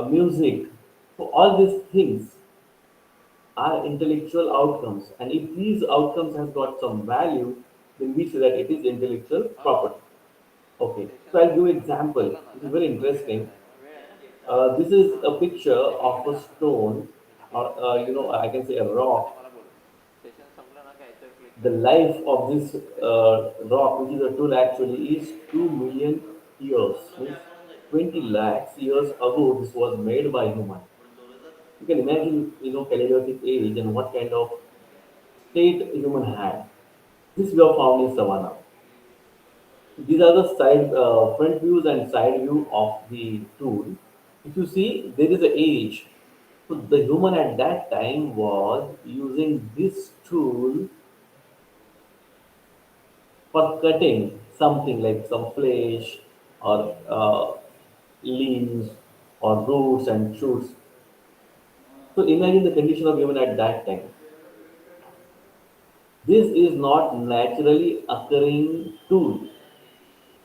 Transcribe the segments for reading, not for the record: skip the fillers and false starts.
music. So all these things are intellectual outcomes. And if these outcomes has got some value, then we say that it is intellectual property. Okay, so I'll give example. This is very interesting. This is a picture of a stone, or I can say a rock. The life of this rock, which is a tool actually, is 2 million years. Means 20 lakhs years ago, this was made by human. You can imagine, Paleolithic age and what kind of state human had. This we have found in Savannah. These are the side front views and side view of the tool. If you see, there is a age. So the human at that time was using this tool for cutting something like some flesh or leaves or roots and shoots. So imagine the condition of human at that time. This is not naturally occurring tool.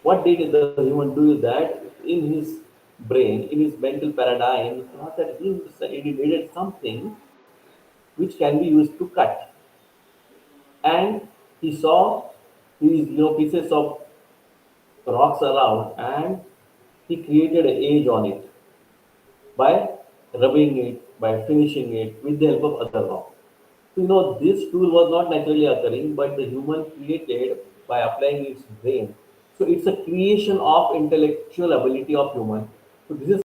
What did the human do is that in his brain, in his mental paradigm, he thought that he needed something which can be used to cut. And he saw these pieces of rocks around, and he created an edge on it by rubbing it, by finishing it with the help of other rocks. So, this tool was not naturally occurring, but the human created by applying its brain. So it's a creation of intellectual ability of human. So this is